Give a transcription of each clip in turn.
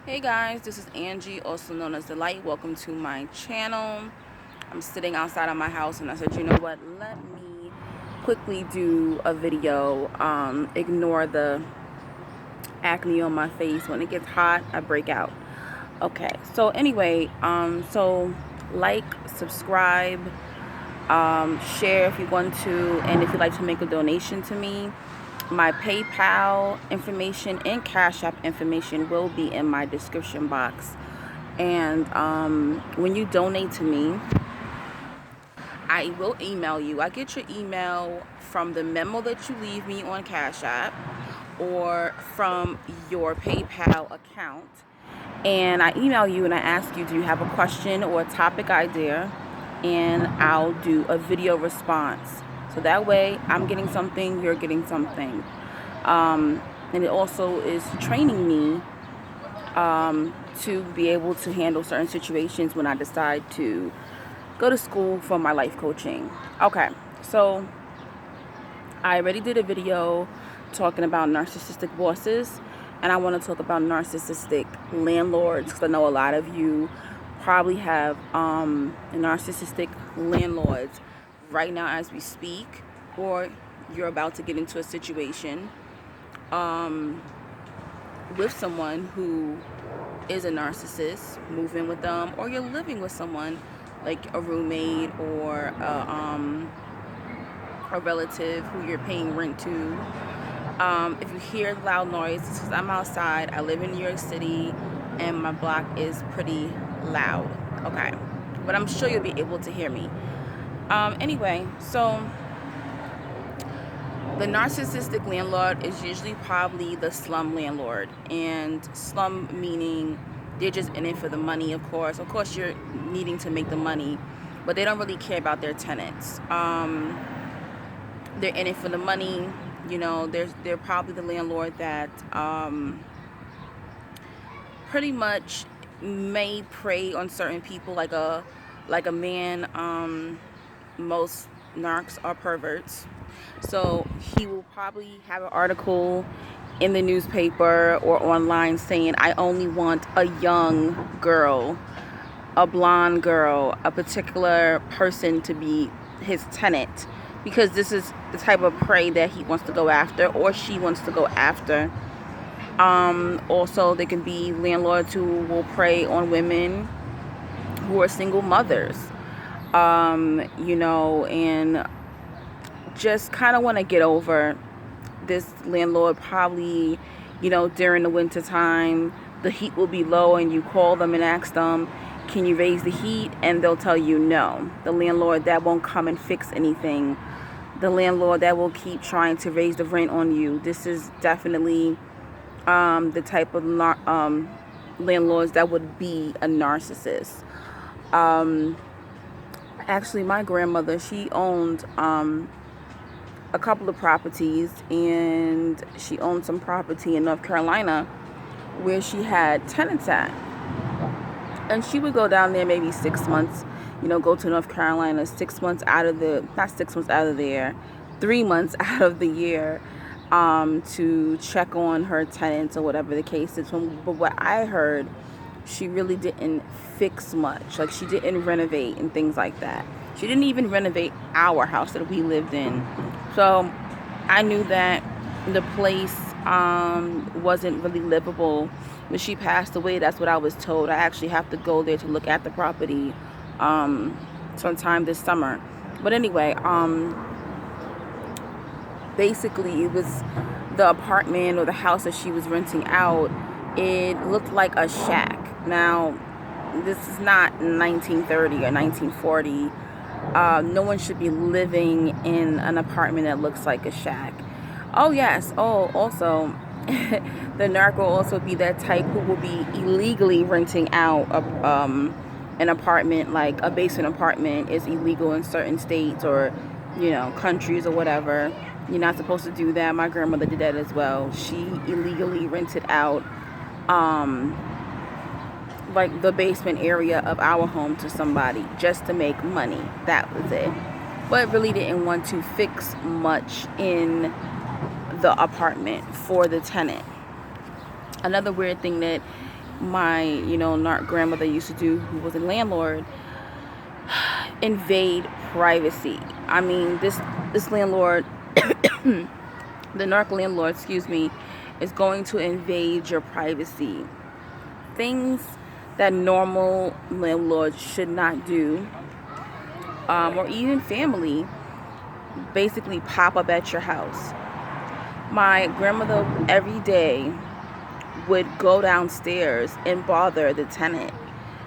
Hey guys, this is Angie, also known as The Light. Welcome to my channel. I'm sitting outside of my house and I said, you know what, let me quickly do a video. Ignore the acne on my face. When it gets hot, I break out. Okay, so anyway, like, subscribe, share if you want to, and if you'd like to make a donation to me. My PayPal information and Cash App information will be in my description box. And when you donate to me, I will email you. I get your email from the memo that you leave me on Cash App or from your PayPal account. And I email you and I ask you, do you have a question or a topic idea? And I'll do a video response. So that way I'm getting something, you're getting something. And it also is training me to be able to handle certain situations when I decide to go to school for my life coaching. Okay, so I already did a video talking about narcissistic bosses, and I want to talk about narcissistic landlords, because I know a lot of you probably have narcissistic landlords right now as we speak, or you're about to get into a situation with someone who is a narcissist, move in with them, or you're living with someone like a roommate or a relative who you're paying rent to. If you hear loud noise, it's because I'm outside. I live in New York City and my block is pretty loud. Okay, but I'm sure you'll be able to hear me. Anyway, so the narcissistic landlord is usually probably the slum landlord, and slum meaning they're just in it for the money. Of course you're needing to make the money, but they don't really care about their tenants. They're in it for the money. You know, they're probably the landlord that pretty much may prey on certain people like a man. Most narcs are perverts. So he will probably have an article in the newspaper or online saying, I only want a young girl, a blonde girl, a particular person to be his tenant, because this is the type of prey that he wants to go after or she wants to go after. Also, there can be landlords who will prey on women who are single mothers, and just kind of want to get over this landlord. Probably, during the winter time, the heat will be low and you call them and ask them, can you raise the heat? And they'll tell you no. The landlord that won't come and fix anything. The landlord that will keep trying to raise the rent on you. This is definitely the type of landlords that would be a narcissist. Actually, my grandmother, she owned a couple of properties, and she owned some property in North Carolina where she had tenants at. And she would go down there maybe 6 months, go to North Carolina 6 months out of the, not 6 months out of the year, 3 months out of the year, to check on her tenants or whatever the case is. But what I heard, she really didn't fix much. Like, she didn't renovate and things like that. She didn't even renovate our house that we lived in. So I knew that the place wasn't really livable. When she passed away, that's what I was told. I actually have to go there to look at the property sometime this summer. But anyway, basically it was the apartment or the house that she was renting out. It looked like a shack. Now, this is not 1930 or 1940. No one should be living in an apartment that looks like a shack. Oh yes. Oh, also, the narc will also be that type who will be illegally renting out an apartment. Like a basement apartment is illegal in certain states or countries or whatever. You're not supposed to do that. My grandmother did that as well. She illegally rented out like the basement area of our home to somebody just to make money. That was it. But really didn't want to fix much in the apartment for the tenant. Another weird thing that my, grandmother used to do, who was a landlord, invade privacy. I mean, this landlord, the narc landlord, excuse me, is going to invade your privacy. Things that normal landlords should not do, or even family, basically pop up at your house. My grandmother every day would go downstairs and bother the tenant.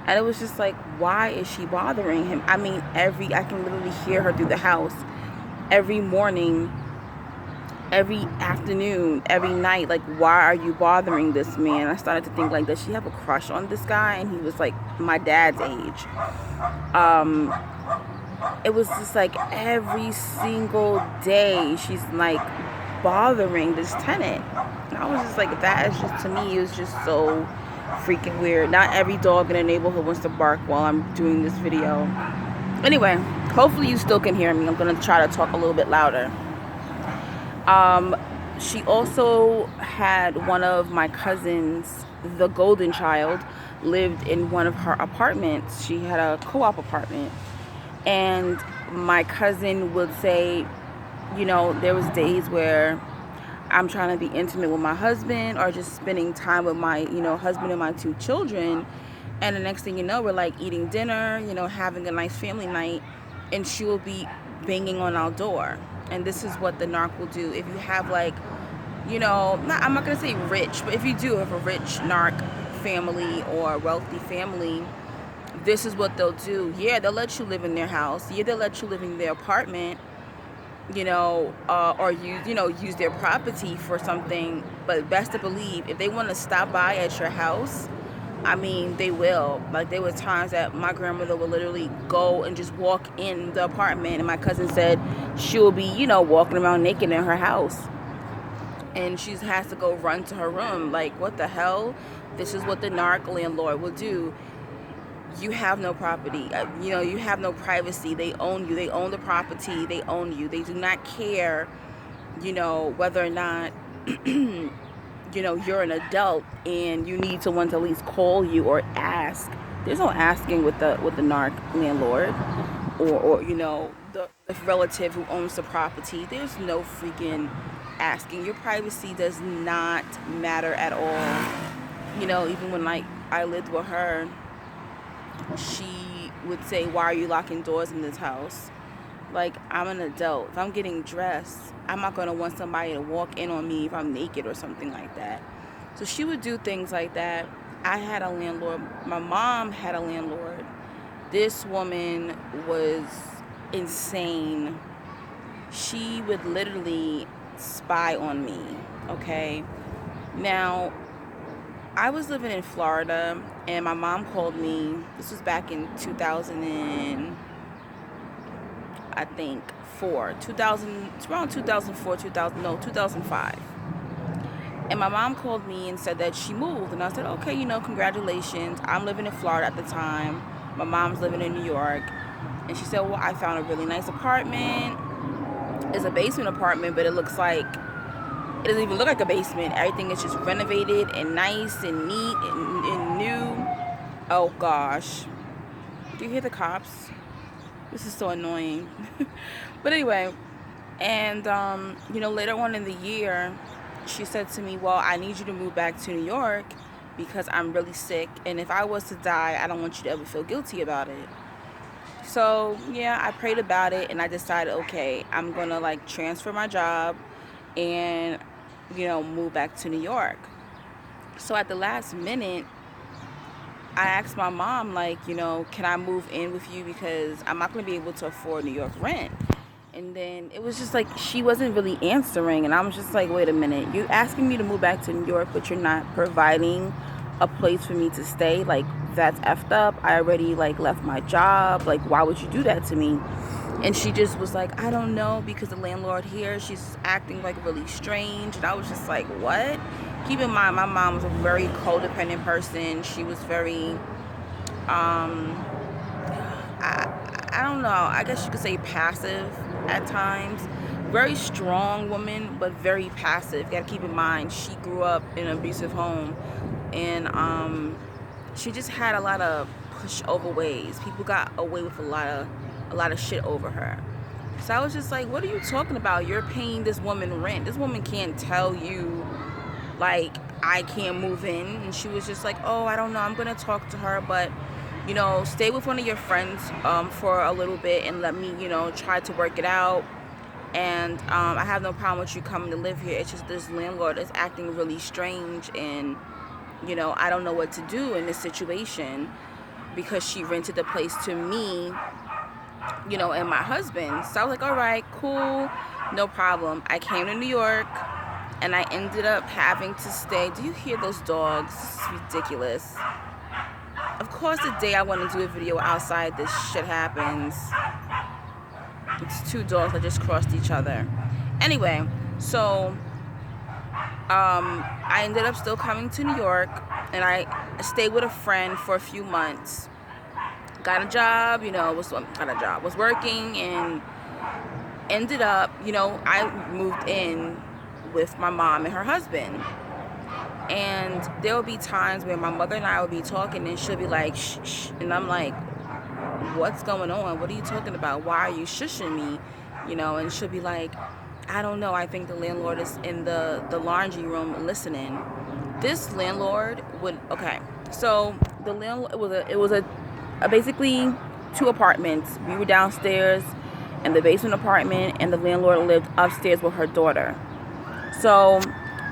And it was just like, why is she bothering him? I mean, I can literally hear her through the house every morning, every afternoon, every night. Like, why are you bothering this man? I started to think, like, does she have a crush on this guy? And he was like my dad's age. It was just like every single day she's like bothering this tenant. And I was just like, that is just, to me, it was just so freaking weird. Not every dog in the neighborhood wants to bark while I'm doing this video. Anyway, hopefully you still can hear me. I'm going to try to talk a little bit louder. She also had one of my cousins, the golden child, lived in one of her apartments. She had a co-op apartment. And my cousin would say, there was days where I'm trying to be intimate with my husband or just spending time with my, husband and my 2 children. And the next thing you know, we're like eating dinner, having a nice family night. And she will be banging on our door. And this is what the narc will do. If you have like, I'm not going to say rich, but if you do have a rich narc family or wealthy family, this is what they'll do. Yeah, they'll let you live in their house. Yeah, they'll let you live in their apartment, or use their property for something. But best to believe, if they want to stop by at your house, I mean, they will. Like, there were times that my grandmother would literally go and just walk in the apartment, and my cousin said she'll be, walking around naked in her house. And she has to go run to her room. Like, what the hell? This is what the narc landlord will do. You have no property. You have no privacy. They own you. They own the property. They own you. They do not care, whether or not, you're an adult and you need someone to at least call you or ask. There's no asking with the narc landlord or the relative who owns the property. There's no freaking asking. Your privacy does not matter at all. Even when I lived with her, she would say, why are you locking doors in this house? Like, I'm an adult. If I'm getting dressed, I'm not going to want somebody to walk in on me if I'm naked or something like that. So she would do things like that. I had a landlord. My mom had a landlord. This woman was insane. She would literally spy on me, okay? Now, I was living in Florida, and my mom called me. This was back in 2004. It's around 2004, 2005. And my mom called me and said that she moved. And I said, okay, congratulations. I'm living in Florida at the time. My mom's living in New York. And she said, well, I found a really nice apartment. It's a basement apartment, but it doesn't even look like a basement. Everything is just renovated and nice and neat and new. Oh gosh. Do you hear the cops? This is so annoying. But anyway, and later on in the year, she said to me, well, I need you to move back to New York because I'm really sick, and if I was to die, I don't want you to ever feel guilty about it. So yeah, I prayed about it, and I decided, okay, I'm gonna transfer my job and move back to New York. So at the last minute, I asked my mom, can I move in with you because I'm not going to be able to afford New York rent. And then it was just like she wasn't really answering, and I was just like, wait a minute, you asking me to move back to New York, but you're not providing a place for me to stay? Like, that's effed up. I already left my job. Like, why would you do that to me? And she just was like, I don't know, because the landlord here, she's acting really strange. And I was just like, what? Keep in mind, my mom was a very codependent person. She was very, I don't know, I guess you could say passive at times. Very strong woman, but very passive. You gotta keep in mind, she grew up in an abusive home. and she just had a lot of pushover ways. People got away with a lot of shit over her. So I was just like, what are you talking about? You're paying this woman rent. This woman can't tell you, like, I can't move in. And she was just like, oh, I don't know, I'm gonna talk to her, but you know, stay with one of your friends for a little bit and let me, you know, try to work it out. And I have no problem with you coming to live here. It's just this landlord is acting really strange, and you know, I don't know what to do in this situation, because she rented the place to me, you know, and my husband. So I was like, all right, cool, no problem. I came to New York, and I ended up having to stay. Do you hear those dogs? This is ridiculous. Of course, the day I want to do a video outside, this shit happens. It's two dogs that just crossed each other. Anyway, so I ended up still coming to New York, and I stayed with a friend for a few months. Got a job, you know, was working, and ended up, you know, I moved in with my mom and her husband. And there will be times where my mother and I will be talking, and she'll be like, shh, shh. And I'm like, what's going on? What are you talking about? Why are you shushing me? You know, and she'll be like, I don't know, I think the landlord is in the laundry room listening. This landlord would, okay, so the landlord, it was a basically 2 apartments. We were downstairs in the basement apartment, and the landlord lived upstairs with her daughter. So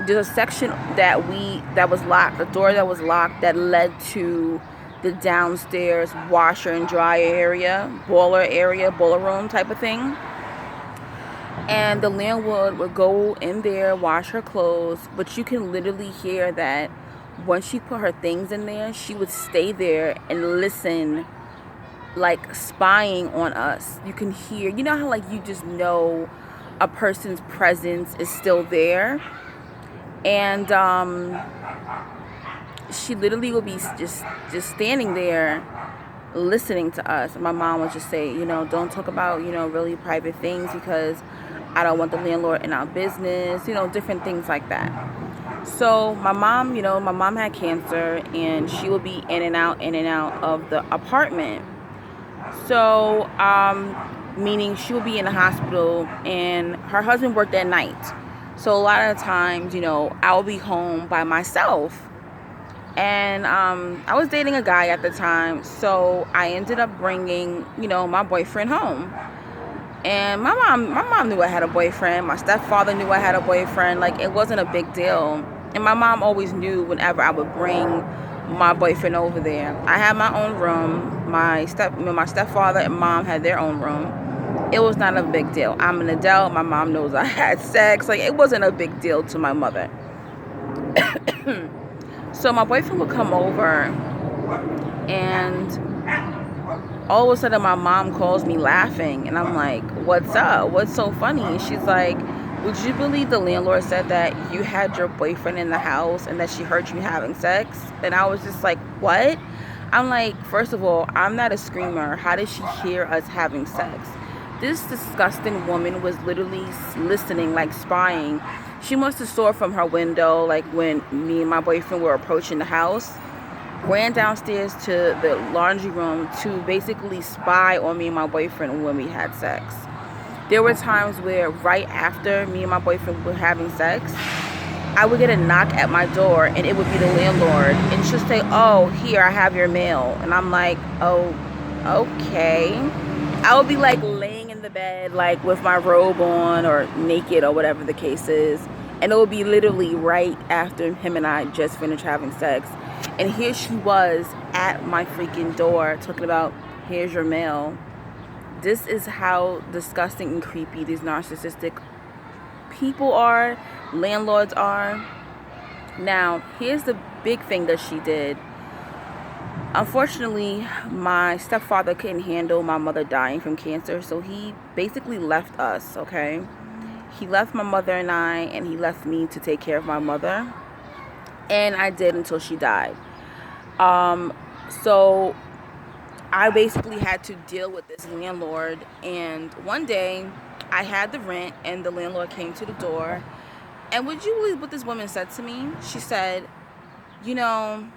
there's a section that was locked, a door that was locked, that led to the downstairs washer and dryer area, boiler room type of thing. And the landlord would go in there, wash her clothes, but you can literally hear that once she put her things in there, she would stay there and listen, like spying on us. You can hear, you know how like you just know a person's presence is still there? And she literally would be just standing there listening to us. My mom would just say, you know, don't talk about, you know, really private things, because I don't want the landlord in our business, you know, different things like that. So my mom, you know, my mom had cancer, and she would be in and out of the apartment. So meaning she would be in the hospital, and her husband worked at night. So a lot of times, you know, I would be home by myself. And I was dating a guy at the time, so I ended up bringing, you know, my boyfriend home. And my mom knew I had a boyfriend. My stepfather knew I had a boyfriend. Like, it wasn't a big deal. And my mom always knew whenever I would bring my boyfriend over there. I had my own room. My stepfather and mom had their own room. It was not a big deal. I'm an adult. My mom knows I had sex. Like, it wasn't a big deal to my mother. So my boyfriend would come over, and all of a sudden my mom calls me laughing, and I'm like, what's up? What's so funny? And she's like, would you believe the landlord said that you had your boyfriend in the house and that she heard you having sex? And I was just like, what? I'm like, first of all, I'm not a screamer. How did she hear us having sex? This disgusting woman was literally listening, like spying. She must have saw from her window, like when me and my boyfriend were approaching the house, ran downstairs to the laundry room to basically spy on me and my boyfriend when we had sex. There were times where right after me and my boyfriend were having sex, I would get a knock at my door, and it would be the landlord, and she'll say, oh, here, I have your mail. And I'm like, oh, okay. I would be like laying in the bed, like with my robe on or naked or whatever the case is, and it would be literally right after him and I just finished having sex. And here she was at my freaking door talking about, here's your mail. This is how disgusting and creepy these narcissistic people are, landlords are. Now, here's the big thing that she did. Unfortunately, my stepfather couldn't handle my mother dying from cancer, so he basically left us, okay? He left my mother and I, and he left me to take care of my mother. And I did until she died. So I basically had to deal with this landlord. And one day, I had the rent, and the landlord came to the door. And would you believe what this woman said to me? She said, you know,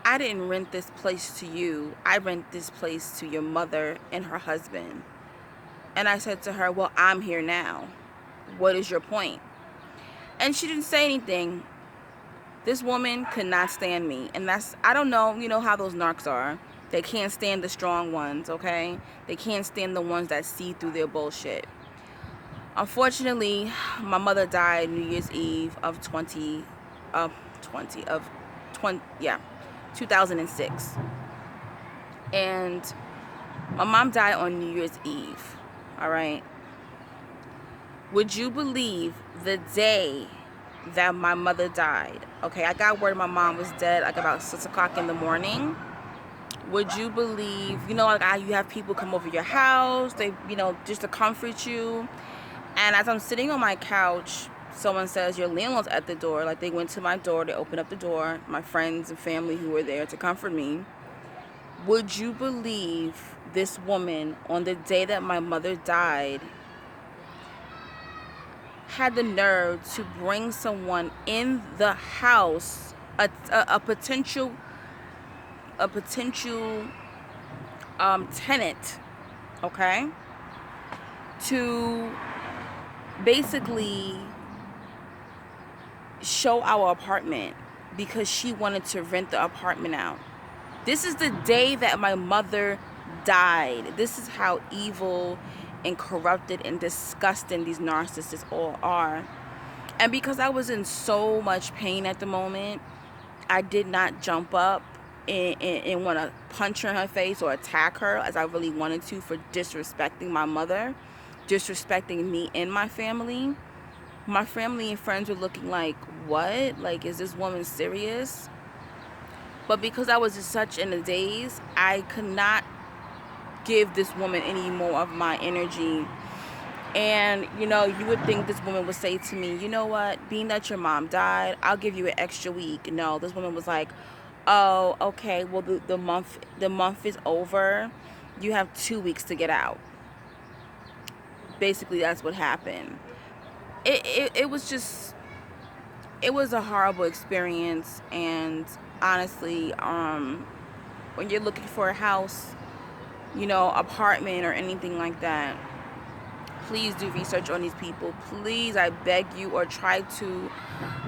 I didn't rent this place to you. I rent this place to your mother and her husband. And I said to her, well, I'm here now. What is your point? And she didn't say anything. This woman could not stand me. And that's, I don't know, you know how those narcs are. They can't stand the strong ones, okay? They can't stand the ones that see through their bullshit. Unfortunately, my mother died New Year's Eve of 2006. And my mom died on New Year's Eve, all right? Would you believe the day that my mother died? Okay, I got word my mom was dead like about 6 o'clock in the morning. Would you believe, you know, like you have people come over your house, they, you know, just to comfort you. And as I'm sitting on my couch, someone says, your landlord's at the door. Like, they went to my door, they opened up the door, my friends and family who were there to comfort me. Would you believe this woman, on the day that my mother died, had the nerve to bring someone in the house, a potential tenant, okay, to basically show our apartment because she wanted to rent the apartment out. This is the day that my mother died. This is how evil and corrupted and disgusting these narcissists all are. And because I was in so much pain at the moment, I did not jump up and want to punch her in her face or attack her as I really wanted to for disrespecting my mother, disrespecting me and my family. My family and friends were looking like, what? Like, is this woman serious? But because I was just such in a daze, I could not give this woman any more of my energy. And, you know, you would think this woman would say to me, you know what, being that your mom died, I'll give you an extra week. No, this woman was like, oh, okay, well, the month is over. You have 2 weeks to get out. Basically, that's what happened. It was just, it was a horrible experience. And honestly, when you're looking for a house, you know, apartment or anything like that, please do research on these people. Please, I beg you, or try to,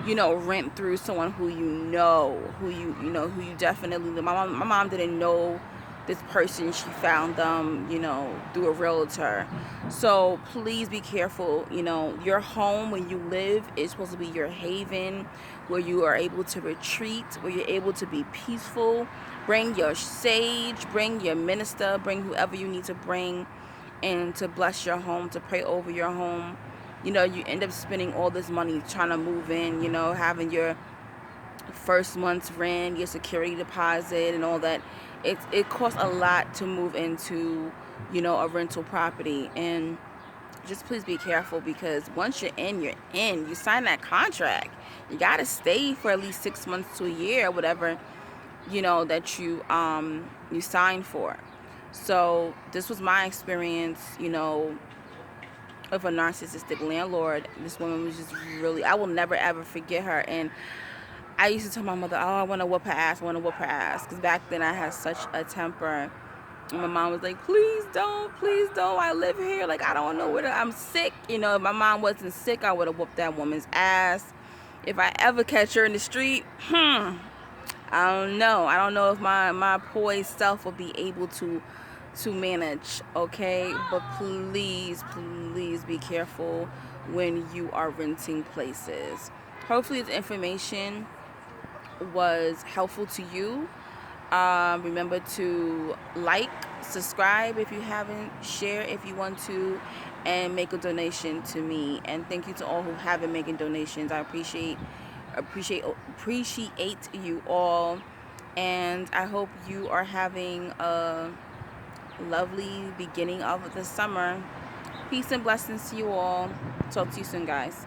you know, rent through someone who who you definitely. My mom didn't know this person. She found them, you know, through a realtor. So please be careful. You know, your home, when you live, is supposed to be your haven, where you are able to retreat, where you're able to be peaceful. Bring your sage, bring your minister, bring whoever you need to bring, and to bless your home, to pray over your home. You know, you end up spending all this money trying to move in, you know, having your first month's rent, your security deposit and all that. It costs a lot to move into, you know, a rental property. And just please be careful, because once you're in, you're in. You sign that contract. You got to stay for at least 6 months to a year, whatever, you know, that you signed for. So this was my experience, you know, of a narcissistic landlord. This woman was just really, I will never ever forget her. And I used to tell my mother, oh, I want to whoop her ass, I want to whoop her ass, because back then I had such a temper. And my mom was like, please don't, I live here, like, I don't know where I'm sick. You know, if my mom wasn't sick, I would have whooped that woman's ass. If I ever catch her in the street, I don't know if my poised self will be able to manage, okay? But please be careful when you are renting places. Hopefully this information was helpful to you. Remember to like, subscribe if you haven't, share if you want to, and make a donation to me. And thank you to all who have been making donations. I appreciate you all, and I hope you are having a lovely beginning of the summer. Peace and blessings to you all. Talk to you soon, guys.